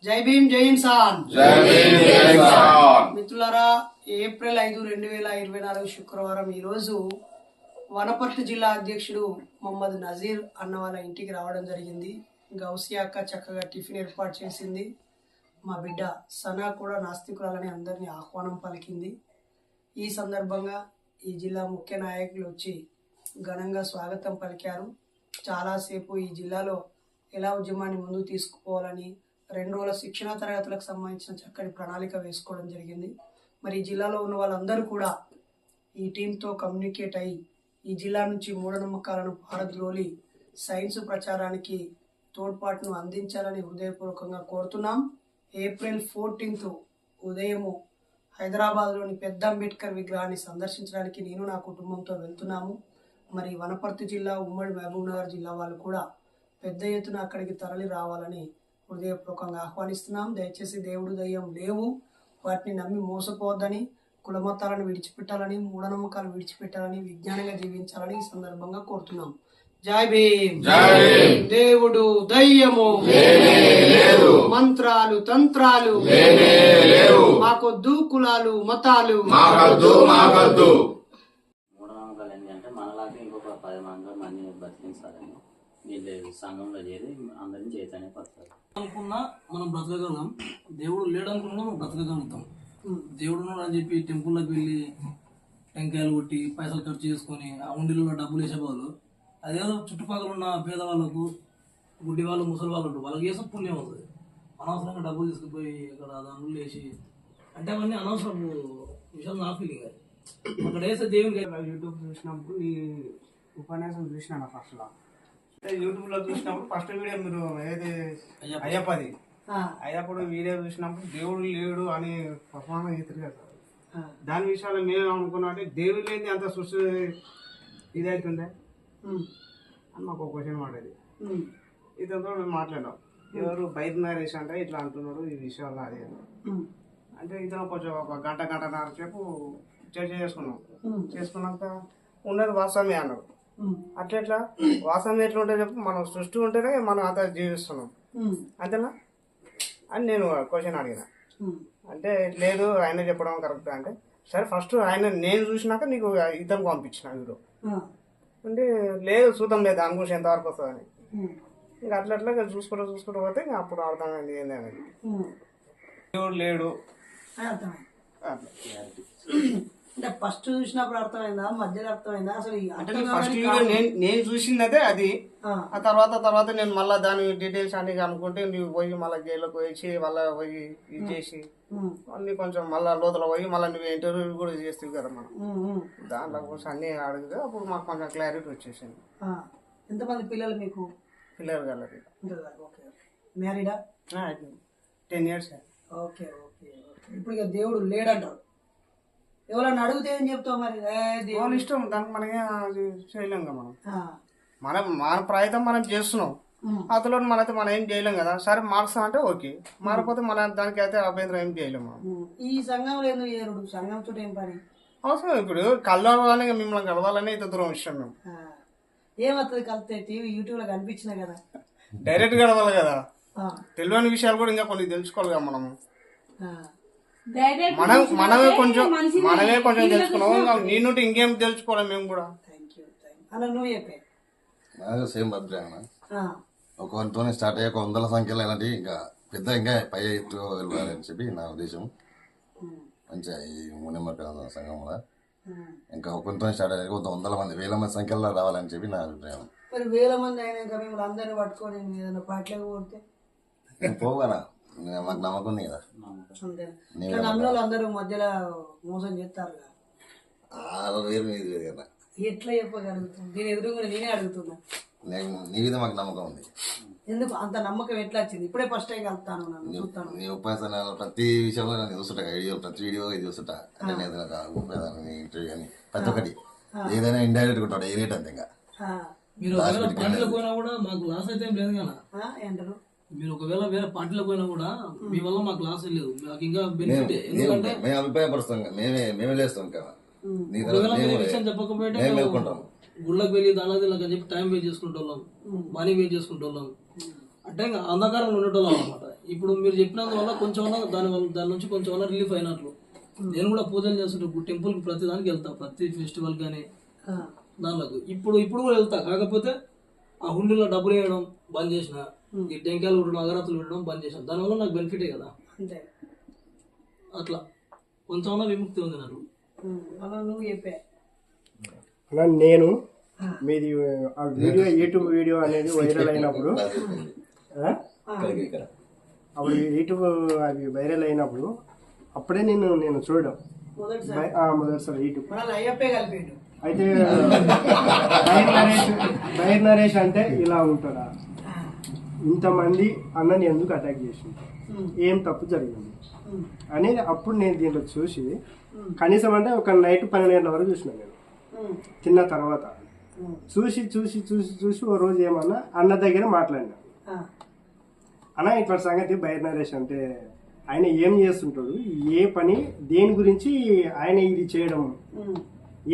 జై భీమ్ జై ఇన్సాన్. మిత్రులారా, ఏప్రిల్ 5, 2024 శుక్రవారం ఈరోజు వనపర్తి జిల్లా అధ్యక్షుడు మొహమ్మద్ నజీర్ అన్న వాళ్ళ ఇంటికి రావడం జరిగింది. గౌసియా అక్క చక్కగా టిఫిన్ ఏర్పాటు చేసింది. మా బిడ్డ సనా కూడా నాస్తికురాలని అందరినీ ఆహ్వానం పలికింది. ఈ సందర్భంగా ఈ జిల్లా ముఖ్య నాయకులు వచ్చి ఘనంగా స్వాగతం పలికారు. చాలాసేపు ఈ జిల్లాలో ఎలా ఉద్యమాన్ని ముందుకు తీసుకుపోవాలని 2 రోజుల శిక్షణా తరగతులకు సంబంధించిన చక్కటి ప్రణాళిక వేసుకోవడం జరిగింది. మరి ఈ జిల్లాలో ఉన్న వాళ్ళందరూ కూడా ఈ టీంతో కమ్యూనికేట్ అయ్యి ఈ జిల్లా నుంచి మూఢనమ్మకాలను పారద్రోలి సైన్స్ ప్రచారానికి తోడ్పాటును అందించాలని హృదయపూర్వకంగా కోరుతున్నాం. ఏప్రిల్ 14 ఉదయము హైదరాబాద్లోని పెద్ద అంబేద్కర్ విగ్రహాన్ని సందర్శించడానికి నేను నా కుటుంబంతో వెళ్తున్నాము. మరి వనపర్తి జిల్లా, ఉమ్మడి మహబూబ్నగర్ జిల్లా వాళ్ళు కూడా పెద్ద ఎత్తున అక్కడికి తరలి రావాలని హృదయపూర్వకంగా ఆహ్వానిస్తున్నాం. దయచేసి దేవుడు దయ్యం లేవు, వాటిని నమ్మి మోసపోవద్దని, కులమతాలను విడిచిపెట్టాలని, మూఢనమ్మకాలు విడిచిపెట్టాలని, విజ్ఞానంగా జీవించాలని ఈ సందర్భంగా కోరుతున్నాం. జై భీమ్. దేవుడు దయ్యము మంత్రాలు తంత్రాలు మాకొద్దు, కులాలు మతాలు మూఢనమ్మకాలు ఎందుకంటే మనలాగే ఇంకొక 10 మందిని బతికించాలని వీళ్ళు సంఘంలో చేరి అందరినీ చైతన్య పడతారు. అనుకున్నా మనం బ్రతకగలం, దేవుడు లేడనుకున్నా మనం బ్రతకగలుగుతాం. దేవుడు అని చెప్పి టెంపుల్లోకి వెళ్ళి టెంకాయలు కొట్టి పైసలు ఖర్చు చేసుకొని ఆ ఉండిలో డబ్బులు వేసే వాళ్ళు, అదేదో చుట్టుపక్కల ఉన్న పేదవాళ్ళకు, గుడ్డి వాళ్ళు, ముసలి వాళ్ళు ఉంటారు, వాళ్ళకి వేసే పుణ్యం అవుతుంది. అనవసరంగా డబ్బులు తీసుకుపోయి ఇక్కడ దానిలో వేసి అంటే అవన్నీ అనవసరం విషయాలు నా ఫీలింగ్. అక్కడ వేసే దేవునికి యూట్యూబ్ చూసినప్పుడు ఈ ఉపన్యాసం చూసినాను. యూట్యూబ్ లో చూసినప్పుడు ఫస్ట్ వీడియో మీరు ఏది అయ్యప్పది అయ్యప్పుడు వీడియో చూసినప్పుడు దేవుడు లేడు అని ప్రమాణం చేస్తారు కదా. దాని విషయాలు మేము అనుకున్నాం అంటే దేవుడు లేని అంత సృష్టి ఇదవుతుందే అని మాకు ఒక క్వశ్చన్ పడేది. ఇతనితో మేము మాట్లాడాం, ఎవరు బయట నరేష్ అంటే ఇట్లా అంటున్నాడు ఈ విషయాలు అది అంటే ఇతను కొంచెం ఒక గంటన్నర సేపు చర్చ చేసుకున్నాక ఉన్నది వాస్తవమే అన్నాడు. అట్లా వాస్తవం ఎట్లా ఉంటే చెప్పు, మనం సృష్టి ఉంటేనే మనం అంతా జీవిస్తున్నాం అంతేనా అని నేను క్వశ్చన్ అడిగిన. అంటే లేదు ఆయన చెప్పడం కరెక్ట్ అంటే, సరే ఫస్ట్ ఆయన నేను చూసినాక నీకు ఇతను పంపించిన వీడియో అంటే లేదు చూద్దాం లేదు దాని గురించి ఎంతవరకు వస్తుందని. ఇంకా అట్లా చూసుకుంటూ పోతే ఇంకా అప్పుడు అర్థమైంది ఏంది అనేది. దేవుడు లేడు అంటే ఫస్ట్ చూసినప్పుడు అర్థమైందా, మధ్యలో అర్థమైందా? అసలు అంటే ఫస్ట్ వీడియో నేను చూసింది అదే అది. ఆ తర్వాత నేను మళ్ళీ దాని డీటెయిల్స్ అన్ని అనుకుంటే నువ్వు పోయి మళ్ళీ జైల్లోకి పోయి మళ్ళీ పోయి ఇది చేసి అన్ని కొంచెం మళ్ళీ లోతులో పోయి మళ్ళీ నువ్వు ఇంటర్వ్యూ కూడా చేస్తావు కదా మనం, దాంట్లో కోసం అన్ని అడిగితే అప్పుడు మాకు కొంచెం క్లారిటీ వచ్చేసింది. ఎంతమంది పిల్లలు మీకు? పిల్లలు కలది మ్యారీడా? 10 years. Okay okay okay. ఇప్పుడు ఇక దేవుడు లేడంటారు, ఎవరన్నా అడిగితే ఏం చెప్తావు మరి? దేవుని ఇష్టం, దానికి మనకే చేయలేం కదా మనం మన ప్రయత్నం మనం చేస్తున్నాం, అతలో మనైతే మనం ఏం చేయలేం కదా. సరే మార్క్స్ అంటే ఓకే, మారకపోతే మన దానికి అయితే అభ్యంతరం ఏం చేయలేము మనం. ఈ సంఘంలో ఎందుకు చేరుడు? సంఘంతో ఏం పని అవసరం? ఇప్పుడు కలవాలని మిమ్మల్ని కలవాలని ఇంత దూరం ఇష్టం మేము. ఏమవుతుంది కలితే? టీవీ యూట్యూబ్ లో కనిపించిన కదా, డైరెక్ట్ కలవాలి కదా. తెలియని విషయాలు కూడా ఇంకా కొన్ని తెలుసుకోవాలి కదా మనము. మనమే కొంచెం తెలుసుకున్నాం, నీ నుండి ఇంకేం తెలుసుకోవాలి మేము కూడా. అలా నువ్వు చెప్పే సేమ్ అభిప్రాయం. ఒక 100 స్టార్ట్ అయ్యాక 100 సంఖ్యలో ఇలాంటి ఇంకా పెద్ద ఇంకా పై ఎత్తు వెళ్ళాలని చెప్పి నా ఉద్దేశం. మంచిగా ఈ మూఢనమ్మకాల సంఘంలో ఇంకా 100 స్టార్ట్ అయ్యాక 100 మంది 1000 మంది సంఖ్యలో రావాలని చెప్పి నా అభిప్రాయం. మరి 1000 మంది అయినాక మిమ్మల్ని అందరినీ పట్టుకొని ఏదైనా పాటలకు కొడితే పోగానా? మాకు నమ్మకం ఉంది కదా. అందులో అందరూ మధ్యలో మోసం చేస్తారు కదా. ఎట్లా చెప్పగలుగుతాం? దీని ఎదురు కూడా నేనే అడుగుతున్నా. నీ మీద మాకు నమ్మకం ఉంది. ఎందుకు అంత నమ్మకం ఎట్లా వచ్చింది? ఇప్పుడే ఫస్ట్ టైం కలుపుతాను చూస్తాను. నీ ఉపాసన ప్రతి విషయంలో నేను చూస్తుంటా, ప్రతి వీడియో ఇది చూస్తుంటా. అంటే నేను ఇంటర్వ్యూ అని ప్రతి ఒక్కటి ఏదైనా ఇండైరెక్ట్ ఉంటాడు ఏ రేట్ అంతే. ఇంకా మీరు పార్టీలకు పోయినా కూడా మాకు లాస్ అయితే ఏం లేదు కదా. ఏంటారు? మీరు ఒకవేళ వేరే పార్టీలకు పోయినా కూడా మీ వల్ల మాకు లాస్ లేదు, మాకు ఇంకా బెనిఫిట్. ఎందుకంటే మేము అభిప్రాయపరుస్తాం, మేమే లేస్తాం ఇంకా. విషయం చెప్పకపోతే గుళ్ళకి వెళ్ళి దాని చెప్పి టైం వేస్ట్ చేసుకుంటోళ్ళం, మనీ వేస్ట్ చేసుకుంటోళ్ళం, అంటే అంధకారంలో ఉండేటోళ్ళం అనమాట. ఇప్పుడు మీరు చెప్పినందువల్ల కొంచెం దాని నుంచి కొంచెం రిలీఫ్ అయినట్లు. నేను కూడా పూజలు చేస్తుంటే టెంపుల్కి ప్రతి దానికి వెళ్తా, ప్రతి ఫెస్టివల్ కానీ దానిలోకి ఇప్పుడు కూడా వెళ్తా. కాకపోతే ఆ హుండీలో డబ్బులు వేయడం బంద్ చేసిన, ఈ టెంకాయలు కొట్టడం అగరత్తులు పెట్టడం బంద్ చేసిన. దానివల్ల నాకు బెనిఫిటే కదా, అంతే. అట్లా కొంచెం విముక్తి ఉంది నాకు. అలా నువ్వు చెప్పే అలా నేను మీది ఆ వీడియో యూట్యూబ్ వీడియో అనేది వైరల్ అయినప్పుడు అప్పుడు యూట్యూబ్ అది వైరల్ అయినప్పుడు అప్పుడే నేను చూడడం మొదటిసారి యూట్యూబ్. మనల్ని అయ్యప్పే కలిపిండు. అయితే బైర్ నరేష్ అంటే ఇలా ఉంటాడా, ఇంతమంది అన్నని ఎందుకు అటాక్ చేసింది, ఏం తప్పు జరిగింది అనేది అప్పుడు నేను దీంట్లో చూసి కనీసం అంటే ఒక నైట్ 12 గంటల వరకు చూసిన నేను తిన్న తర్వాత. చూసి చూసి చూసి చూసి ఓ రోజు ఏమన్నా అన్న దగ్గర మాట్లాడినా, అన్న ఇట్లా సంగతి బైర్ నరేష్ అంటే ఆయన ఏం చేస్తుంటాడు, ఏ పని దేని గురించి ఆయన ఇది చేయడం,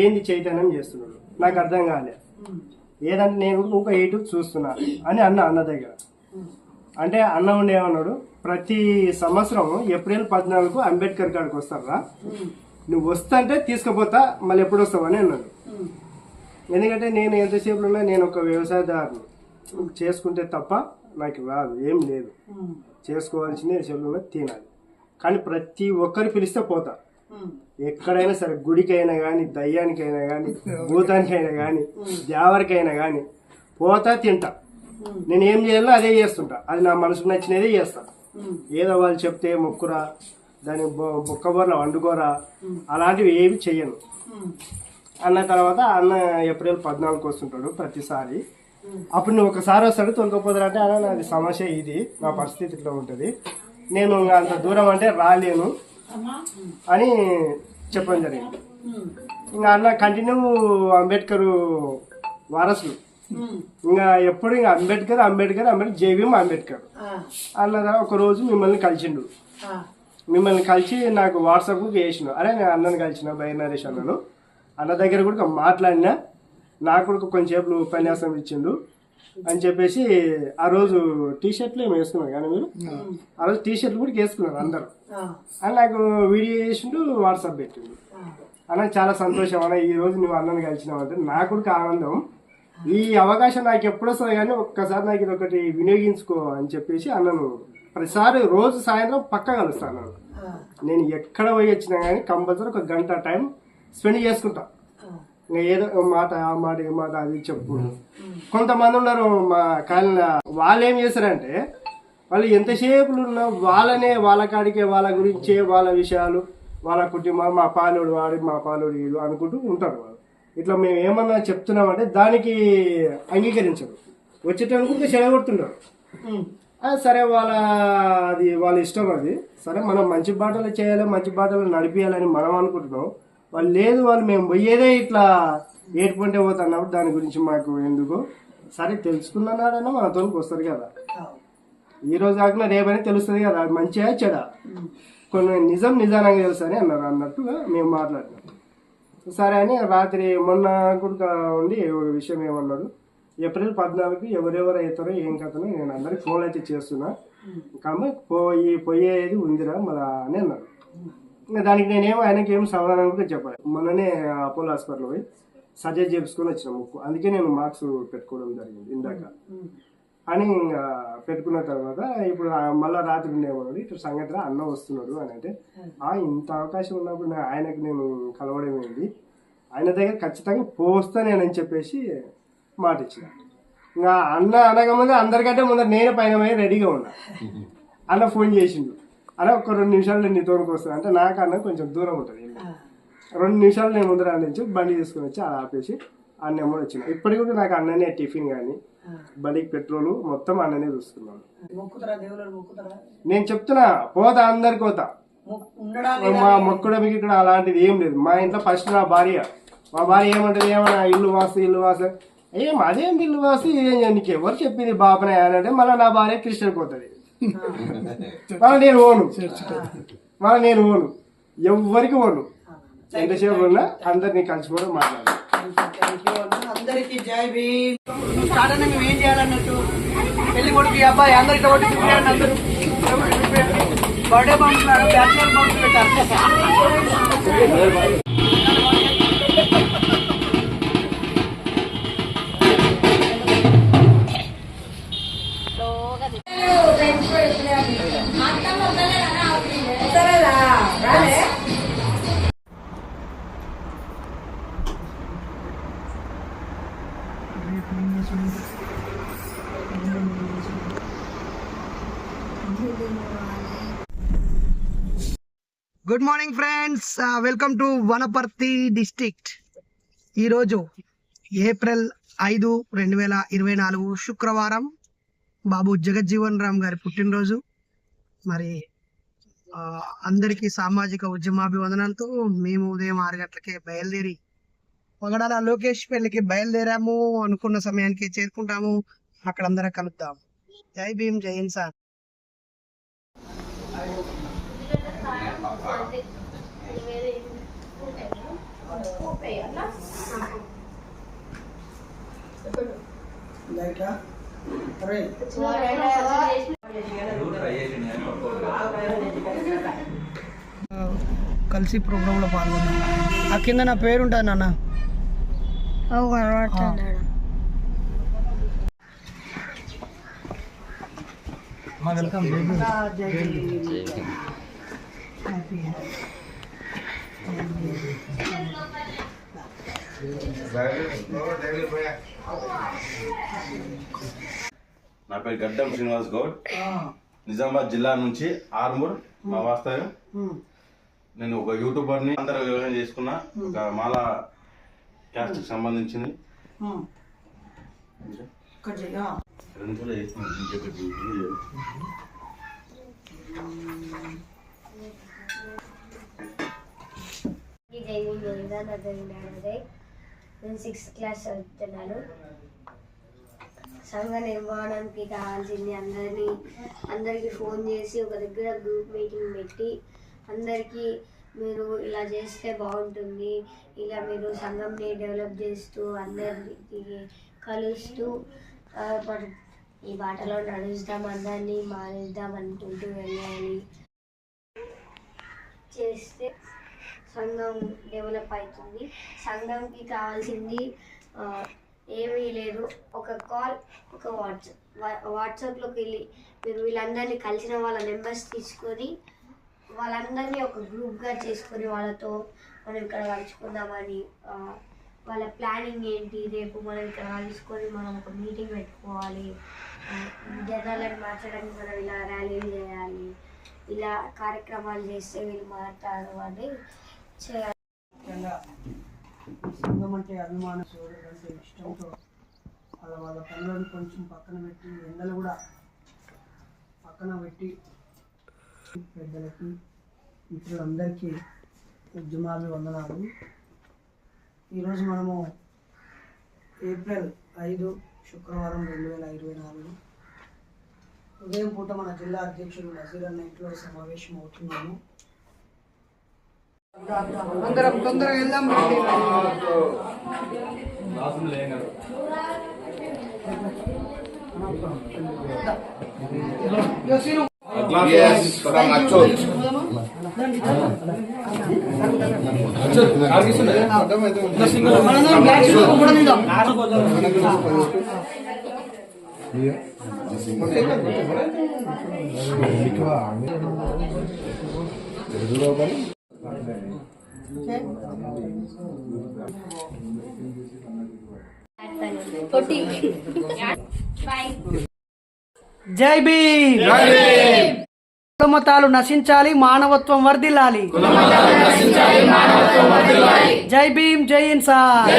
ఏంది చైతన్యం చేస్తున్నాడు నాకు అర్థం కాలే. ఏదంటే నేను ఒక యూట్యూబ్ చూస్తున్నా అని అన్న దగ్గర అంటే అన్న ఉండే ఏమన్నాడు, ప్రతి సంవత్సరం ఏప్రిల్ 14కు అంబేద్కర్ కాడికి వస్తారా, నువ్వు వస్తుంటే తీసుకుపోతా, మళ్ళీ ఎప్పుడు వస్తావు అని అన్నాడు. ఎందుకంటే నేను ఎంతసేపు ఉన్నా నేను ఒక వ్యవసాయదారుని, చేసుకుంటే తప్ప నాకు రాదు, ఏం లేదు, చేసుకోవాల్సిందే చెవులు తినాలి. కానీ ప్రతి ఒక్కరు పిలిస్తే పోతా, ఎక్కడైనా సరే, గుడికైనా కానీ, దయ్యానికైనా కానీ, భూతానికైనా కానీ, దేవరికైనా కానీ పోతా, తింటా. నేను ఏం చేయాలో అదే చేస్తుంటా, అది నా మనసుకు నచ్చినదే చేస్తా. ఏదో వాళ్ళు చెప్తే మొక్కురా, దాని బొక్కబొర్ల వండుకోరా, అలాంటివి ఏవి చెయ్యను. అన్న తర్వాత అన్న ఏప్రిల్ 14కు వస్తుంటాడు ప్రతిసారి. అప్పుడు నువ్వు ఒకసారి వస్తాడు తొలకపోతాడు అంటే, అన్న నాది సమస్య ఇది, నా పరిస్థితి ఇట్లా ఉంటుంది, నేను అంత దూరం అంటే రాలేను అని చెప్పడం జరిగింది. ఇంకా అన్న కంటిన్యూ అంబేద్కర్ వారసులు, ఇంకా ఎప్పుడు ఇంకా అంబేద్కర్ జేబీఎం అంబేద్కర్ అన్న ఒక రోజు మిమ్మల్ని కలిసిండు. మిమ్మల్ని కలిసి నాకు వాట్సాప్ చేసిన, అరే నేను అన్నను కలిసిన బైర్ నరేష్ అన్నను, అన్న దగ్గర కూడా మాట్లాడినా, నాకు కూడా కొంచెంసేపు ఉపన్యాసం ఇచ్చిండు అని చెప్పేసి ఆ రోజు టీషర్ట్లు ఏమి వేసుకున్నారు కానీ మీరు ఆ రోజు టీషర్ట్లు కూడా వేసుకున్నారు అందరు అని నాకు వీడియో చేసిండు, వాట్సాప్ పెట్టిండు. అన్న చాలా సంతోషం అన్న, ఈ రోజు నువ్వు అన్నను కలిసినావంటే నాకు కూడా ఆనందం. ఈ అవకాశం నాకు ఎప్పుడు వస్తుంది కానీ ఒక్కసారి నాకు ఇది ఒకటి వినియోగించుకో అని చెప్పేసి అన్నను ప్రతిసారి రోజు సాయంత్రం పక్క కలుస్తాను. నేను ఎక్కడ పోయి వచ్చినా కానీ కంపల్సరీ ఒక గంట టైం స్పెండ్ చేసుకుంటా. ఇంకా ఏదో మాట ఆ మాట ఏ మాట అది చెప్పు. కొంతమంది ఉన్నారు మా కాలనీ, వాళ్ళు ఏం చేస్తారంటే వాళ్ళు ఎంతసేపులు ఉన్నా వాళ్ళ కాడికే, వాళ్ళ గురించే, వాళ్ళ విషయాలు, వాళ్ళ కుటుంబం, మా పాలోడు వాడు, మా పాలోడు వీడు అనుకుంటూ ఉంటారు. వాళ్ళు ఇట్లా మేము ఏమన్నా చెప్తున్నామంటే దానికి అంగీకరించరు, వచ్చేటప్పుడు చెడగొడుతుంటారు. సరే అది వాళ్ళ ఇష్టం, అది సరే మనం మంచి బాటలు చేయాలి, మంచి బాటలు నడిపించాలని మనం అనుకుంటున్నాం. వాళ్ళు లేదు, వాళ్ళు మేము పోయేదే ఇట్లా ఏడుకుంటే పోతున్నప్పుడు దాని గురించి మాకు ఎందుకు, సరే తెలుసుకున్నాడన్నా మనతోనికి వస్తారు కదా, ఈ రోజు కాకుండా రేపని తెలుస్తుంది కదా, అది మంచిగా చెడ కొన్ని నిజానంగా తెలుసు అని అన్నట్టుగా మేము మాట్లాడినాం. సరే అని రాత్రి మొన్న కూడా ఉండి ఒక విషయం ఏమన్నాడు, ఏప్రిల్ 14కి ఎవరెవరు అవుతారో ఏం కథనో నేను అందరికి ఫోన్ అయితే చేస్తున్నా, కాబట్టి పోయేది ఉందిరా మళ్ళా అని అన్నాడు. ఇంకా దానికి నేనేమో ఆయనకి ఏం సమాధానం కూడా చెప్పాలి. మొన్ననే అపోలో హాస్పిటల్ పోయి సర్జరీ చేయించుకొని వచ్చిన ముక్కు, అందుకే నేను మార్క్స్ పెట్టుకోవడం జరిగింది ఇందాక అని. ఇంకా పెట్టుకున్న తర్వాత ఇప్పుడు మళ్ళీ రాత్రి ఉండేమన్నాడు, ఇటు సంగతి అన్న వస్తున్నాడు అని అంటే, ఇంత అవకాశం ఉన్నప్పుడు ఆయనకు నేను కలవడం ఏంటి, ఆయన దగ్గర ఖచ్చితంగా పోస్తానేనని చెప్పేసి మాట ఇచ్చిన. ఇంకా అన్న అనకముందే అందరికంటే ముందర నేను పైన పోయి రెడీగా ఉన్నా. అన్న ఫోన్ చేసిండు, అన్న ఒక 2 నిమిషాలు నేను నీతోనికి వస్తాను అంటే, నాకు అన్న కొంచెం దూరం ఉంటుంది, 2 నిమిషాలు నేను ముందర నుంచి బండి తీసుకుని వచ్చి అలా ఆపేసి అన్న ఎమ్మడి వచ్చిన. ఇప్పటికి కూడా నాకు అన్ననే టిఫిన్ కానీ బండికి పెట్రోల్ మొత్తం అన్ననే చూస్తున్నాను. నేను చెప్తున్నా పోతా, అందరికి పోతా, మా మొక్కడం ఇక్కడ అలాంటిది ఏం లేదు. మా ఇంట్లో ఫస్ట్ నా భార్య, మా భార్య ఏమంటది, ఏమన్నా ఇల్లు వాసు ఏం అదేం ఇల్లు వాసు నీకు ఎవరు చెప్పింది బాపనే అని అంటే, మళ్ళీ నా భార్య క్రిస్టియన్ పోతుంది, మళ్ళీ నేను ఓను, ఎవ్వరికి ఓను. ఎంతసేపు ఉన్నా అందరినీ కలిసిపోవడం మాట్లాడాలి. థ్యాంక్ యూ అన్న. అందరికీ జై భీమ్. స్టార్ట్ అయినా మేము ఏం చేయాలన్నట్టు పెళ్లి కొడుకు అబ్బాయి అందరికీ ఒకటి చూపించండి. అందరూ బర్త్డే బంప్స్ బ్యాచులర్ బంప్స్ పెట్టారు. Good morning friends, welcome to Wanaparthy district. ఈరోజు ఏప్రిల్ 5, 2024 శుక్రవారం. బాబు జగజ్జీవన్ రామ్ గారి పుట్టినరోజు. మరి అందరికీ సామాజిక ఉద్యమాభివందనాలతో మేము ఉదయం 6 గంటలకే బయలుదేరి పగడాల లోకేష్ పెళ్లికి బయలుదేరాము. అనుకున్న సమయానికి చేరుకుంటాము. అక్కడ అందరం కలుద్దాం. జై భీమ్, జై ఇన్సాన్. కలిసి ప్రోగ్రామ్ లో పాల్గొన్నాం. ఆ కింద నా పేరు ఉంటుంది నాన్న. వెల్కమ్. నా పేరు గడ్డం శ్రీనివాస్ గౌడ్, నిజామాబాద్ జిల్లా నుంచి ఆర్మూర్ మా వాస్తవ్యం. నేను ఒక యూట్యూబర్ని, అందరూ వ్యవసాయం చేసుకున్నా. ఒక మాల క్యాస్ట్ కి సంబంధించింది. నేను 6th క్లాస్ చదువుతున్నాను. సంఘ నిర్మాణానికి కావాల్సింది అందరికీ ఫోన్ చేసి ఒక దగ్గర గ్రూప్ మీటింగ్ పెట్టి అందరికీ మీరు ఇలా చేస్తే బాగుంటుంది, ఇలా మీరు సంఘంని డెవలప్ చేస్తూ అందరికీ కలుస్తూ ఈ బాటలో నడుస్తాం, అందరినీ మానేద్దాం అనుకుంటూ వెళ్ళాలి. చేస్తే సంఘం డెవలప్ అవుతుంది. సంఘంకి కావాల్సింది ఏమీ లేదు, ఒక కాల్, ఒక వాట్సాప్లోకి వెళ్ళి మీరు వీళ్ళందరినీ కలిసిన వాళ్ళ నెంబర్స్ తీసుకొని వాళ్ళందరినీ ఒక గ్రూప్గా చేసుకొని వాళ్ళతో మనం ఇక్కడ కలుసుకుందామని, వాళ్ళ ప్లానింగ్ ఏంటి, రేపు మనం ఇక్కడ కలుసుకొని మనం ఒక మీటింగ్ పెట్టుకోవాలి, జనాలను మార్చడానికి మనం ఇలా ర్యాలీలు చేయాలి, ఇలా కార్యక్రమాలు చేస్తే వీళ్ళు మారుతారు అని చేయాలి. సంఘం అంటే అభిమానం, సోదరుడు అంటే ఇష్టంతో వాళ్ళ పనులను కొంచెం పక్కన పెట్టి, ఎండలు కూడా పక్కన పెట్టి పెద్దలకి మిత్రులందరికీ ఉద్యమాభివందనాలు. ఈరోజు మనము ఏప్రిల్ 5 శుక్రవారం 2024 ఉదయం పూట మన జిల్లా అధ్యక్షుడు నజీర్ అన్న ఇంట్లో సమావేశం అవుతున్నాము. అందరం తొందరగా వెళ్దాం. జై భీమ్. కులమతాలు నశించాలి, మానవత్వం వర్ధిల్లాలి. జై భీమ్, జై ఇన్సాన్.